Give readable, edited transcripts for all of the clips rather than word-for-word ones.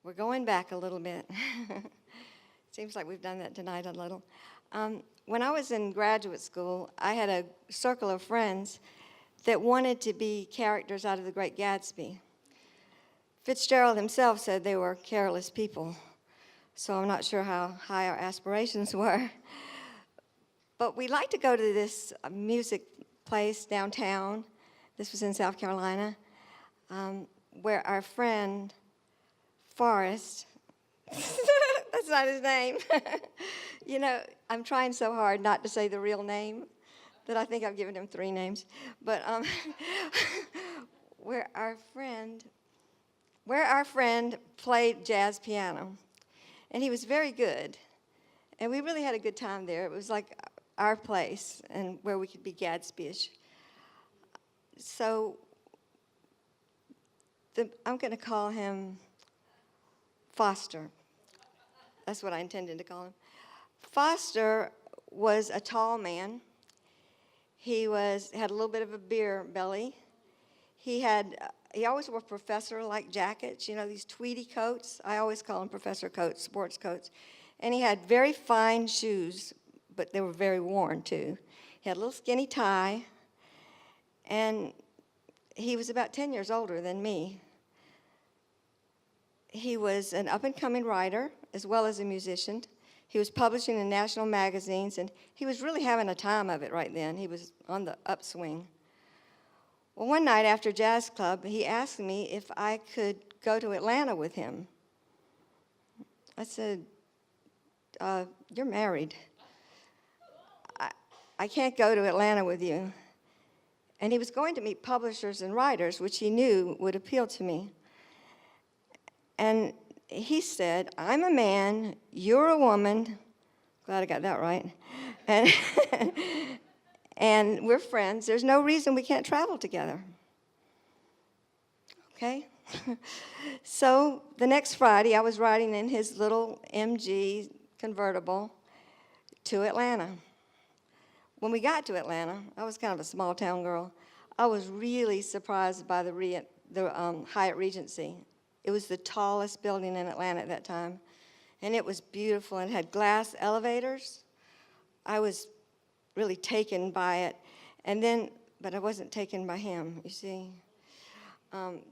We're going back a little bit. Seems like we've done that tonight a little. When I was in graduate school, I had a circle of friends that wanted to be characters out of The Great Gatsby. Fitzgerald himself said they were careless people, so I'm not sure how high our aspirations were. But we liked to go to this music place downtown. This was in South Carolina, where our friend Forrest, that's not his name. You know, I'm trying so hard not to say the real name that I think I've given him 3 names. But where our friend played jazz piano, and he was very good, and we really had a good time there. It was like our place and where we could be Gatsby-ish. So I'm going to call him Foster. That's what I intended to call him. Foster was a tall man. He had a little bit of a beer belly. He always wore professor-like jackets, you know, these tweedy coats. I always call them professor coats, sports coats. And he had very fine shoes, but they were very worn too. He had a little skinny tie, and he was about 10 years older than me. He was an up-and-coming writer as well as a musician. He was publishing in national magazines, and he was really having a time of it right then. He was on the upswing. Well, one night after jazz club, he asked me if I could go to Atlanta with him. I said, you're married. I can't go to Atlanta with you. And he was going to meet publishers and writers, which he knew would appeal to me. And he said, I'm a man, you're a woman. Glad I got that right. And, and we're friends. There's no reason we can't travel together. Okay? So the next Friday, I was riding in his little MG convertible to Atlanta. When we got to Atlanta, I was kind of a small town girl. I was really surprised by the Hyatt Regency. It was the tallest building in Atlanta at that time, and it was beautiful and had glass elevators. I was really taken by it, but I wasn't taken by him, you see.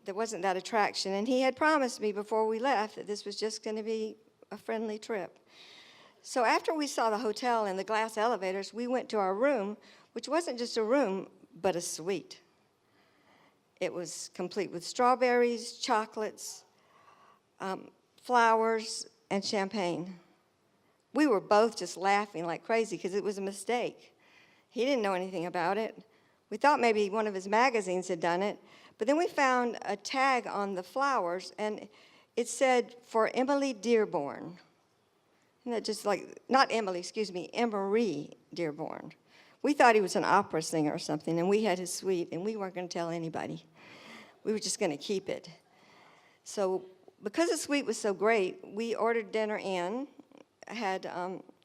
There wasn't that attraction, and he had promised me before we left that this was just going to be a friendly trip. So after we saw the hotel and the glass elevators, we went to our room, which wasn't just a room, but a suite. It was complete with strawberries, chocolates, flowers, and champagne. We were both just laughing like crazy because it was a mistake. He didn't know anything about it. We thought maybe one of his magazines had done it, but then we found a tag on the flowers, and it said, for Emily Dearborn. Isn't that just like, not Emily, excuse me, Emery Dearborn. We thought he was an opera singer or something, and we had his suite, and we weren't going to tell anybody. We were just going to keep it. So because the suite was so great, we ordered dinner in, had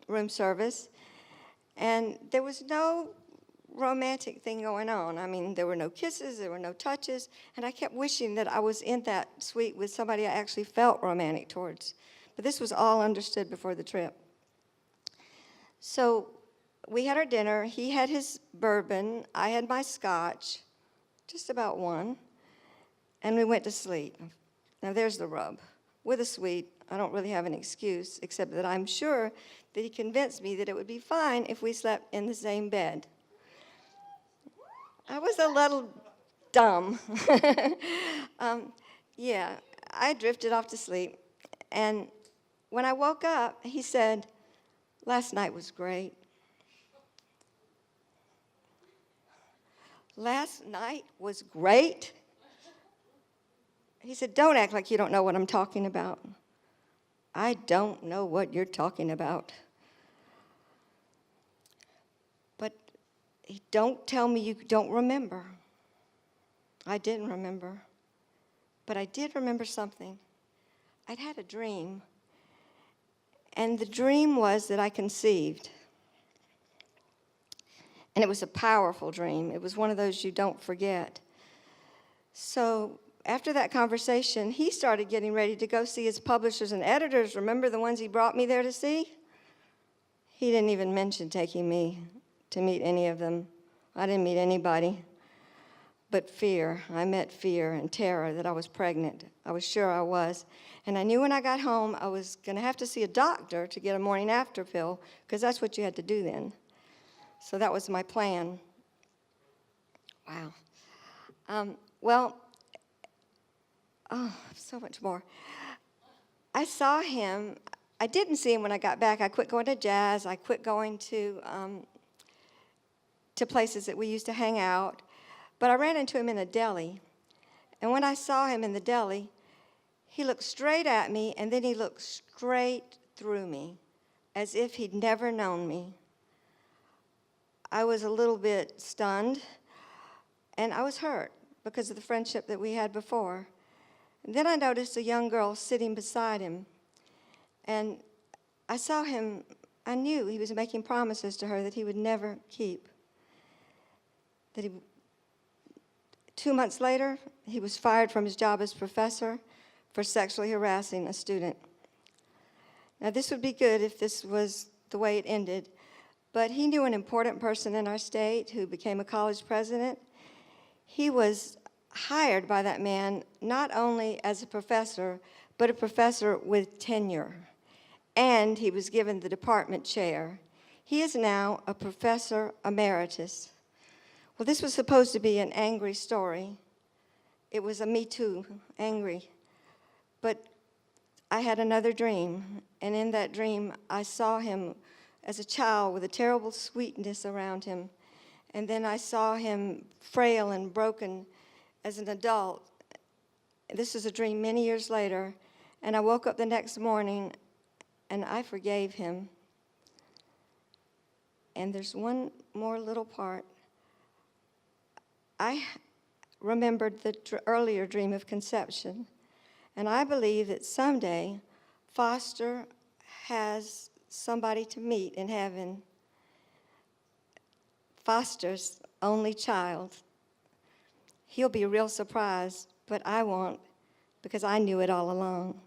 room service, and there was no romantic thing going on. I mean, there were no kisses, there were no touches, and I kept wishing that I was in that suite with somebody I actually felt romantic towards. But this was all understood before the trip. So we had our dinner. He had his bourbon. I had my scotch, just about one, and we went to sleep. Now there's the rub. With a suite, I don't really have an excuse, except that I'm sure that he convinced me that it would be fine if we slept in the same bed. I was a little dumb. Yeah, I drifted off to sleep, and when I woke up, he said, last night was great. Last night was great? He said, don't act like you don't know what I'm talking about. I don't know what you're talking about. But don't tell me you don't remember. I didn't remember. But I did remember something. I'd had a dream. And the dream was that I conceived. And it was a powerful dream. It was one of those you don't forget. So after that conversation, he started getting ready to go see his publishers and editors. Remember the ones he brought me there to see? He didn't even mention taking me to meet any of them. I didn't meet anybody. But fear, I met fear and terror that I was pregnant. I was sure I was. And I knew when I got home I was going to have to see a doctor to get a morning after pill, because that's what you had to do then. So that was my plan. Wow. So much more. I saw him. I didn't see him when I got back. I quit going to jazz. I quit going to places that we used to hang out. But I ran into him in a deli. And when I saw him in the deli, he looked straight at me, and then he looked straight through me, as if he'd never known me. I was a little bit stunned, and I was hurt because of the friendship that we had before. And then I noticed a young girl sitting beside him, and I saw him. I knew he was making promises to her that he would never keep. 2 months later, he was fired from his job as professor for sexually harassing a student. Now, this would be good if this was the way it ended, but he knew an important person in our state who became a college president. He was hired by that man not only as a professor, but a professor with tenure, and he was given the department chair. He is now a professor emeritus. Well, this was supposed to be an angry story. It was a Me Too, angry. But I had another dream, and in that dream, I saw him as a child with a terrible sweetness around him. And then I saw him frail and broken as an adult. This was a dream many years later, and I woke up the next morning, and I forgave him. And there's one more little part. I remembered the earlier dream of conception, and I believe that someday Foster has somebody to meet in heaven. Foster's only child. He'll be real surprised, but I won't, because I knew it all along.